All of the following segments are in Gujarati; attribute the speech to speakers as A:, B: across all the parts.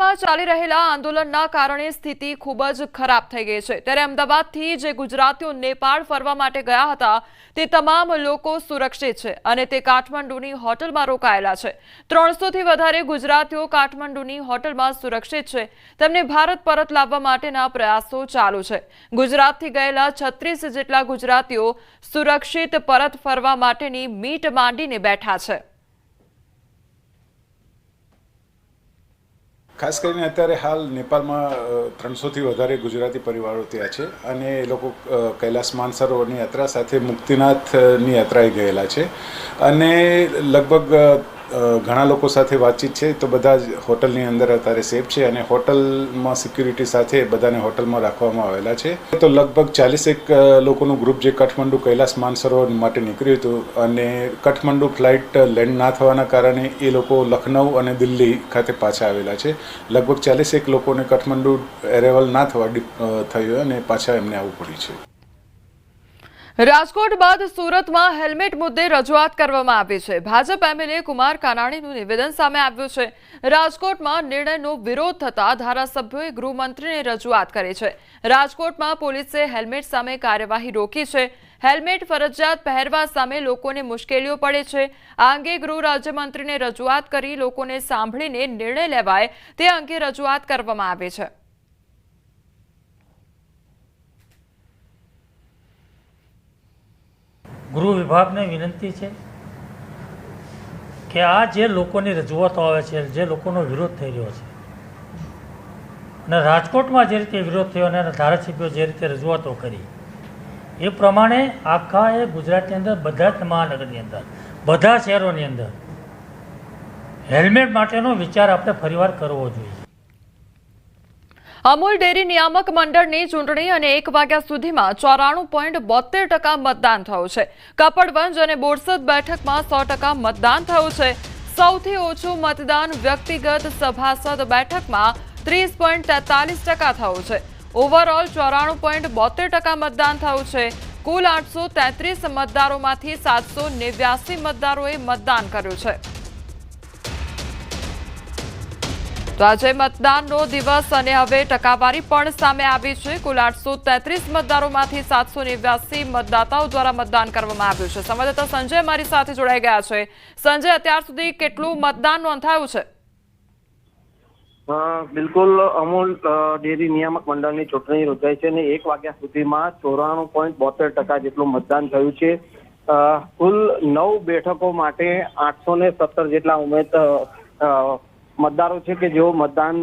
A: ગુજરાતમાં ચાલી રહેલા આંદોલનના કારણે સ્થિતિ ખૂબ જ ખરાબ થઈ ગઈ છે। ત્યારે અમદાવાદથી જે ગુજરાતીઓ નેપાળ ફરવા માટે ગયા હતા તે તમામ લોકો સુરક્ષિત છે અને તે કાઠમંડુની હોટલમાં રોકાયેલા છે। 300 થી વધારે ગુજરાતીઓ કાઠમંડુની હોટલમાં સુરક્ષિત છે। તેમને ભારત પરત લાવવા માટેના પ્રયાસો ચાલુ છે। ગુજરાતથી ગયેલા 36 જેટલા ગુજરાતીઓ સુરક્ષિત પરત ફરવા માટેની મીટ માંડીને બેઠા છે।
B: ખાસ કરીને અત્યારે હાલ નેપાળમાં 300થી વધારે ગુજરાતી પરિવારો ત્યાં છે અને એ લોકો કૈલાસ માનસરોવરની યાત્રા સાથે મુક્તિનાથની યાત્રાએ ગયેલા છે અને લગભગ ઘણા લોકો સાથે વાતચીત છે તો બધા જ હોટલની અંદર અત્યારે સેફ છે અને હોટલમાં સિક્યુરિટી સાથે બધાને હોટલમાં રાખવામાં આવેલા છે। તો લગભગ 41 લોકોનું ગ્રુપ જે કાઠમંડુ કૈલાસ માનસરોવર માટે નીકળ્યું હતું અને કાઠમંડુ ફ્લાઇટ લેન્ડ ના થવાના કારણે એ લોકો લખનઉ અને દિલ્હી ખાતે પાછા આવેલા છે। લગભગ 41 લોકોને કાઠમંડુ એરેવલ ના થયું અને પાછા એમને આવવું પડ્યું છે।
A: રાજકોટ બાદ સુરતમાં હેલ્મેટ મુદ્દે રજૂઆત કરવામાં આવી છે। ભાજપ એમએલએ કુમાર કાનાણીનું નિવેદન સામે આવ્યું છે। રાજકોટમાં નિર્ણયનો વિરોધ થતા ધારાસભ્યોએ ગૃહમંત્રીને રજૂઆત કરી છે। રાજકોટમાં પોલીસે હેલ્મેટ સામે કાર્યવાહી રોકી છે। હેલ્મેટ ફરજિયાત પહેરવા સામે લોકોને મુશ્કેલીઓ પડે છે। આ અંગે ગૃહ રાજ્યમંત્રીને રજૂઆત કરી લોકોને સાંભળીને નિર્ણય લેવાય તે અંગે રજૂઆત કરવામાં આવી છે।
C: ગૃહ વિભાગને વિનંતી છે કે આ જે લોકોની રજૂઆતો આવે છે, જે લોકોનો વિરોધ થઈ રહ્યો છે અને રાજકોટમાં જે રીતે વિરોધ થયો અને ધારાસભ્યો જે રીતે રજૂઆતો કરી એ પ્રમાણે આખા એ ગુજરાતની અંદર બધા જ મહાનગરની અંદર બધા શહેરોની અંદર હેલ્મેટ માટેનો વિચાર આપણે ફરીવાર કરવો જોઈએ।
A: અમૂલ ડેરી નિયામક મંડળની ચૂંટણી અને 1 વાગ્યા સુધીમાં 94.72% મતદાન થયું છે। કપડવંજ અને બોરસદ બેઠકમાં 100% મતદાન થયું છે। સૌથી ઓછું મતદાન વ્યક્તિગત સભાસદ બેઠકમાં 30.43% થયું છે। ઓવરઓલ 94.72% મતદાન થયું છે। કુલ 833 મતદારોમાંથી 789 મતદારોએ મતદાન કર્યું છે। તો આજે મતદાનનો દિવસ અને હવે ટકાવારી પણ સામે આવી છે। કુલ 833 મતદારોમાંથી 789 મતદાતાઓ દ્વારા મતદાન કરવામાં આવ્યું છે। સંવાદદાતા સંજય અમારી સાથે જોડાઈ ગયા છે। સંજય, અત્યાર સુધી કેટલું મતદાન નોંધાયું છે?
D: બિલકુલ, અમૂલ ડેરી નિયામક મંડળની ચૂંટણી યોજાઈ છે અને 1 વાગ્યા સુધીમાં 94.72% જેટલું મતદાન થયું છે। કુલ 9 બેઠકો માટે 817 જેટલા મતદારો છે કે જેઓ મતદાન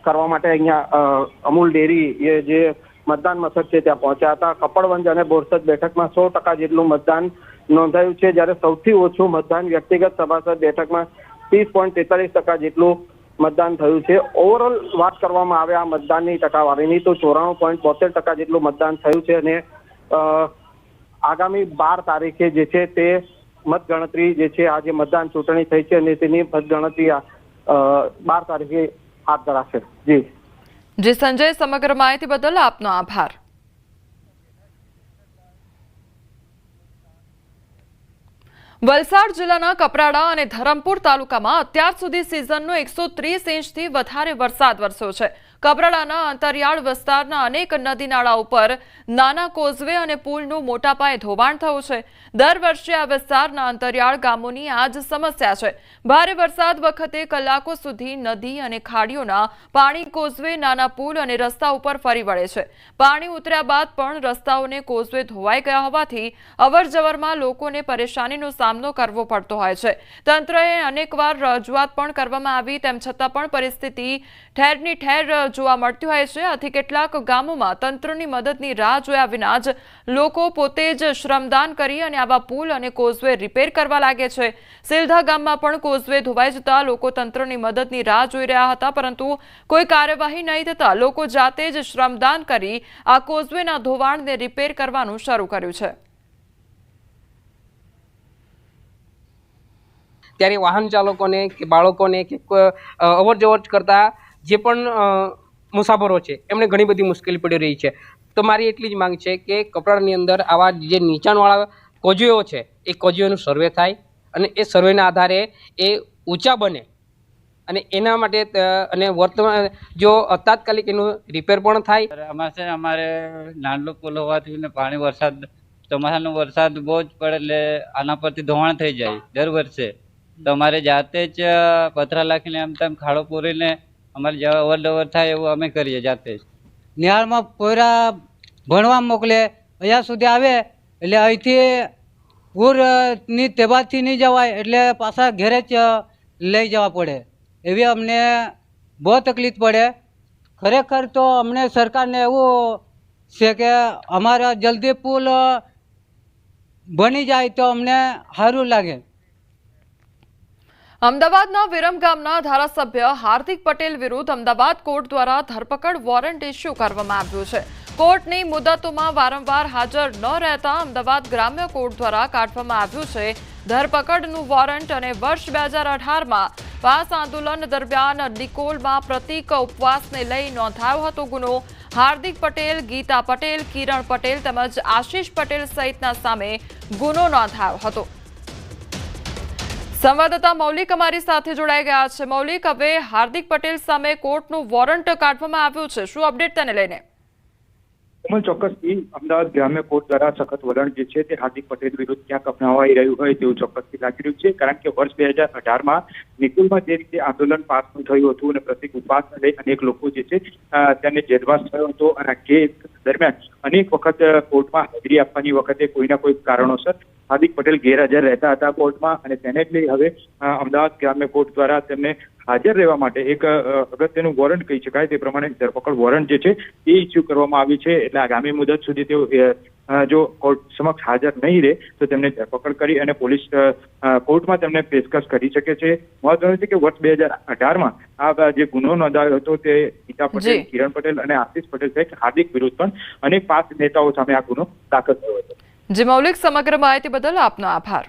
D: કરવા માટે અહીંયા અમૂલ ડેરી જે મતદાન મથક છે ત્યાં પહોંચ્યા હતા। કપડવંજ અને બોરસદ બેઠકમાં 100% જેટલું મતદાન નોંધાયું છે, જ્યારે સૌથી ઓછું મતદાન વ્યક્તિગત સભાસદ બેઠકમાં 30.43% જેટલું મતદાન થયું છે। ઓવરઓલ વાત કરવામાં આવે આ મતદાનની ટકાવારીની તો 94.72% જેટલું મતદાન થયું છે અને આગામી 12 તારીખે જે છે તે મતગણતરી જે છે આજે મતદાન ચૂંટણી થઈ છે અને તેની મતગણતરી 12 તારીખે હાથ ધરાશે।
A: જી સંજય, સમગ્ર માહિતી બદલ આપનો આભાર। વલસાડ જિલ્લાના કપરાડા અને ધરમપુર તાલુકામાં અત્યાર સુધી સિઝનનો 130 ઇંચથી વધારે વરસાદ વરસ્યો છે। કપરાડાના અંતરિયાળ વિસ્તારના અનેક નદી નાળા ઉપર નાના કોઝવે અને પુલનું મોટા પાયે ધોવાણ થયું છે। દર વર્ષે આ વિસ્તારના અંતરિયાળ ગામોની આ જ સમસ્યા છે। ભારે વરસાદ વખતે કલાકો સુધી નદી અને ખાડીઓના પાણી કોઝવે, નાના પુલ અને રસ્તા ઉપર ફરી વળે છે। પાણી ઉતર્યા બાદ પણ રસ્તાઓને કોઝવે ધોવાઈ ગયા હોવાથી અવરજવરમાં લોકોને પરેશાનીનો સામનો કરવો પડતો હોય છે। તંત્રએ અનેકવાર રજૂઆત પણ કરવામાં આવી, તેમ છતાં પણ પરિસ્થિતિ ઠેરની ઠેર જોવા મળતી હોય છે। આથી કેટલાક ગામોમાં તંત્રની મદદની રાહ જોયા વિના જ લોકો પોતે જ શ્રમદાન કરી અને આવા પુલ અને કોઝવે રિપેર કરવા લાગે છે। સિલધા ગામમાં પણ કોઝવે ધોવાઈ જતા લોકો તંત્રની મદદની રાહ જોઈ રહ્યા હતા, પરંતુ કોઈ કાર્યવાહી નહીં થતા લોકો જાતે જ શ્રમદાન કરી આ કોઝવેના ધોવાણને રિપેર કરવાનું શરૂ કર્યું છે।
E: ત્યારે વાહન ચાલકોને કે બાળકોને કે અવર જવર કરતા જે પણ મુસાફરો છે એમને ઘણી બધી મુશ્કેલી પડી રહી છે। તો મારી એટલી જ માંગ છે કે કપરાડાની અંદર આવા જે નીચાણવાળા કોઝવેઓ છે એ કોઝવેનું સર્વે થાય અને એ સર્વેના આધારે એ ઊંચા બને અને એના માટે અને વર્તમાન જો તાત્કાલિક એનું રિપેર પણ થાય.
F: અમારે છે ને અમારે નાનલો પુલ હોવાથી ને પાણી વરસાદ ચોમાસાનો વરસાદ બહુ જ પડે એટલે આના પરથી ધોવાણ થઈ જાય દર વર્ષે. તો અમારે જાતે જ પથરા નાખીને આમ તેમ ખાડો પૂરીને અમારે જવા અવર જવર થાય એવું અમે કરીએ જાતે જ.
G: નિહાળમાં પોયરા ભણવા મોકલે, અહીંયા સુધી આવે એટલે અહીંથી પૂરની તેબાથી નહીં જવાય એટલે પાછા ઘેરે જ લઈ જવા પડે. એવી અમને બહુ તકલીફ પડે. ખરેખર તો અમને સરકારને એવું છે કે અમારા જલ્દી પુલ બની જાય તો અમને સારું લાગે.
A: અમદાવાદના વિરમગામના ધારાસભ્ય હાર્દિક પટેલ વિરુદ્ધ અમદાવાદ કોર્ટ દ્વારા ધરપકડ વોરંટ ઇસ્યુ કરવામાં આવ્યું છે. કોર્ટની મુદતોમાં વારંવાર હાજર ન રહેતા અમદાવાદ ગ્રામ્ય કોર્ટ દ્વારા કાઢવામાં આવ્યું છે ધરપકડનું વોરંટ. અને વર્ષ 2018માં પાસ આંદોલન દરમિયાન નિકોલમાં પ્રતિક ઉપવાસને લઈ નોંધાયો હતો ગુનો. હાર્દિક પટેલ, ગીતા પટેલ, કિરણ પટેલ તેમજ આશીષ પટેલ સહિતના સામે ગુનો નોંધાયો હતો. સંવાદદાતા મૌલિક અમારી સાથે જોડાઈ ગયા છે. મૌલિક, હવે હાર્દિક પટેલ સામે કોર્ટનું વોરંટ કાઢવામાં આવ્યું છે, શું અપડેટ તેને લઈને?
H: ચોક્કસથી અમદાવાદ ગ્રામ્ય કોર્ટ દ્વારા સખત વલણ જે છે તે હાર્દિક પટેલ વિરુદ્ધ ક્યાંક અપનાવાઈ રહ્યું હોય તેવું ચોક્કસથી લાગી રહ્યું છે. કારણ કે વર્ષ 2018માં નિકોલમાં જે રીતે આંદોલન પાસ થયું હતું અને પ્રતિક ઉપવાસને લઈ અનેક લોકો જે છે તેને જેલવાસ થયો હતો અને કેસ દરમિયાન અનેક વખત કોર્ટમાં હાજરી આપવાની વખતે કોઈના કોઈ કારણોસર હાર્દિક પટેલ ગેરહાજર રહેતા હતા કોર્ટમાં અને તેને જ લઈ હવે અમદાવાદ ગ્રામ્ય કોર્ટ દ્વારા તેમને હાજર રહેવા માટે એક અગત્યનું વોરંટ કહી શકાય તે પ્રમાણે ધરપકડ વોરંટ જે છે એ ઇસ્યુ કરવામાં આવી છે. એટલે આગામી મુદત સુધી તેઓ જો કોર્ટ સમક્ષ હાજર નહીં રહે તો તેમને ધરપકડ કરી અને પોલીસ કોર્ટમાં તેમને પેશકશ કરી શકે છે. મહત્વનું છે કે વર્ષ 2018માં આ જે ગુનો નોંધાયો હતો તે ગીતા પટેલ, કિરણ પટેલ અને આશીષ પટેલ સહિત હાર્દિક વિરુદ્ધ પણ અનેક 5 નેતાઓ સામે આ ગુનો દાખલ થયો હતો.
A: જી મૌલિક, સમગ્ર માહિતી બદલ આપનો આભાર.